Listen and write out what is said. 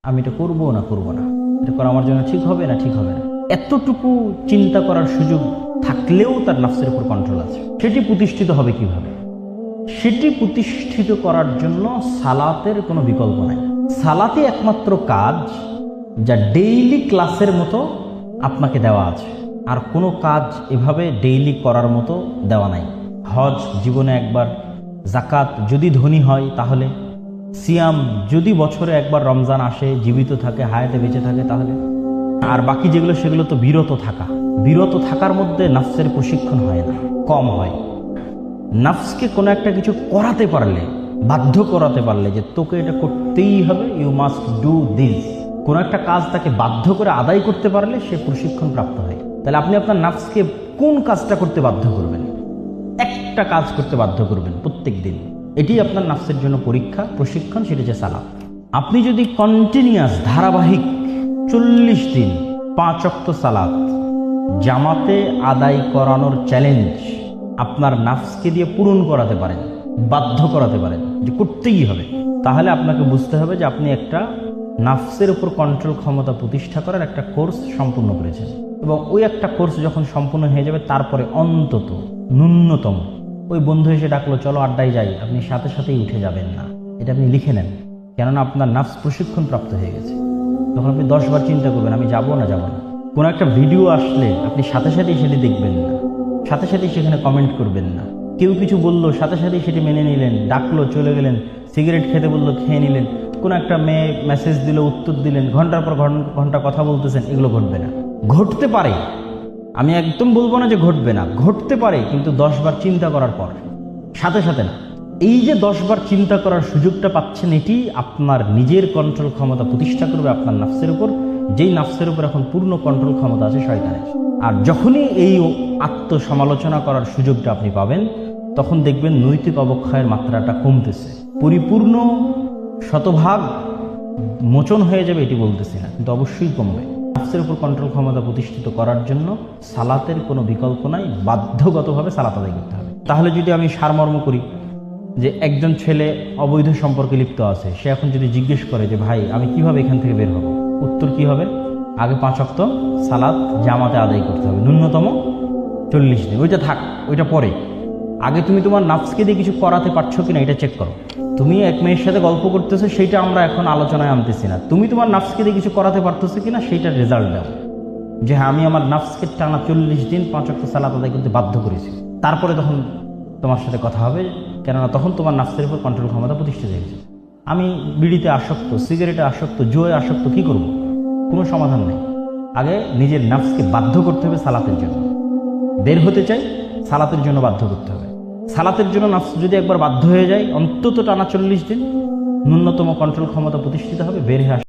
আমি এটা করবো না করবো না, এটা করা আমার জন্য ঠিক হবে না ঠিক হবে না, এতটুকু চিন্তা করার সুযোগ থাকলেও তার নাফসের উপর কন্ট্রোল আছে। সেটি প্রতিষ্ঠিত হবে কিভাবে? সেটি প্রতিষ্ঠিত করার জন্য সালাতের কোনো বিকল্প নাই। সালাতে একমাত্র কাজ যা ডেইলি ক্লাসের মতো আপনাকে দেওয়া আছে, আর কোনো কাজ এভাবে ডেইলি করার মতো দেওয়া নাই। হজ জীবনে একবার, জাকাত যদি ধনী হয় তাহলে, সিয়াম যদি বছরে একবার রমজান আসে, জীবিত থাকে, হায়াতে বেঁচে থাকে তাহলে, আর বাকি যেগুলো সেগুলো তো বিরত থাকা। বিরত থাকার মধ্যে নাফসের প্রশিক্ষণ হয় না, কম হয়। নাফসকে কোনো একটা কিছু করাতে পারলে, বাধ্য করাতে পারলে যে তোকে এটা করতেই হবে, ইউ মাস্ট ডু দিস, কোনো একটা কাজ তাকে বাধ্য করে আদায় করতে পারলে সে প্রশিক্ষণ প্রাপ্ত হয়। তাহলে আপনি আপনার নাফসকে কোন কাজটা করতে বাধ্য করবেন? একটা কাজ করতে বাধ্য করবেন প্রত্যেক দিন। এটি আপনার নাফসের জন্য পরীক্ষা, প্রশিক্ষণ, সেটা হচ্ছে সালাত। আপনি যদি কন্টিনিউয়াস ধারাবাহিক 40 দিন 5 ওয়াক্ত সালাত জামাতে আদায় করানোর চ্যালেঞ্জ আপনার নাফসকে দিয়ে পূরণ করাতে পারেন, বাধ্য করাতে পারেন যে করতেই হবে, তাহলে আপনাকে বুঝতে হবে যে আপনি একটা নাফসের উপর কন্ট্রোল ক্ষমতা প্রতিষ্ঠা করার একটা কোর্স সম্পূর্ণ করেছেন। এবং ওই একটা কোর্স যখন সম্পূর্ণ হয়ে যাবে, তারপরে অন্তত ন্যূনতম ওই বন্ধু এসে ডাকলো চলো আড্ডায় যাই, আপনি সাথে সাথেই উঠে যাবেন না, এটা আপনি লিখে নেন, কেননা আপনার নাফস প্রশিক্ষণ প্রাপ্ত হয়ে গেছে। তখন আপনি 10 বার চিন্তা করবেন আমি যাবো না যাবো না। কোনো একটা ভিডিও আসলে আপনি সাথে সাথেই সেটি দেখবেন না, সাথে সাথেই সেখানে কমেন্ট করবেন না। কেউ কিছু বললো সাথে সাথেই সেটি মেনে নিলেন, ডাকলো চলে গেলেন, সিগারেট খেতে বললো খেয়ে নিলেন, কোনো একটা মেয়ে মেসেজ দিল উত্তর দিলেন, ঘন্টার পর ঘন্টা কথা বলতেছেন, এগুলো ঘটবে না। ঘটতে পারে, আমি একদম বলবো না যে ঘটবে না, ঘটতে পারে, কিন্তু 10 বার চিন্তা করার পর, সাথে সাথে না। এই যে 10 বার চিন্তা করার সুযোগটা পাচ্ছেন, এটি আপনার নিজের কন্ট্রোল ক্ষমতা প্রতিষ্ঠা করবে আপনার নাফসের উপর, যেই নাফসের উপর এখন পূর্ণ কন্ট্রোল ক্ষমতা আছে শয়তানের। আর যখনই এই আত্মসমালোচনা করার সুযোগটা আপনি পাবেন, তখন দেখবেন নৈতিক অবক্ষয়ের মাত্রাটা কমতেছে, পরিপূর্ণ শতভাগ মোচন হয়ে যাবে এটি বলতেছি না, কিন্তু অবশ্যই কমবে। নাফসের উপর কন্ট্রোল ক্ষমতা প্রতিষ্ঠিত করার জন্য সালাতের কোনো বিকল্প নাই, বাধ্যগতভাবে সালাত আদায় করতে হবে। তাহলে যদি আমি সারমর্ম করি যে একজন ছেলে অবৈধ সম্পর্কে লিপ্ত আছে, সে এখন যদি জিজ্ঞেস করে যে ভাই আমি কিভাবে এখান থেকে বের হব, উত্তর কি হবে? আগে 5 ওয়াক্ত সালাত জামাতে আদায় করতে হবে, ন্যূনতম 40 দিন। ওইটা থাক, ওইটা পরে। আগে তুমি তোমার নাফসকে দিয়ে কিছু করাতে পারছো কিনা এটা চেক করো। তুমি এক মেয়ের সাথে গল্প করতেছো, সেইটা আমরা এখন আলোচনায় আনতেছি না, তুমি তোমার নাফসকে দিয়ে কিছু করাতে পারতেছো কিনা সেইটার রেজাল্ট দাও, যে হ্যাঁ আমি আমার নাফসকে টানা 40 দিন 5 ওয়াক্ত সালাত আদায় করতে বাধ্য করেছি। তারপরে তখন তোমার সাথে কথা হবে, কেননা তখন তোমার নাফসের উপর কন্ট্রোল ক্ষমতা প্রতিষ্ঠিত হয়েছে। আমি বিড়িতে আসক্ত, সিগারেটে আসক্ত, জুয়ায় আসক্ত, কি করব? কোনো সমাধান নেই। আগে নিজের নাফসকে বাধ্য করতে হবে সালাতের জন্য। বের হতে চাই, সালাতের জন্য বাধ্য করতে হবে। সালাতের জন্য নাফস যদি একবার বাধ্য হয়ে যায়, অন্তত টানা 40 দিন ন্যূনতম কন্ট্রোল ক্ষমতা প্রতিষ্ঠিত হবে, বের হয়ে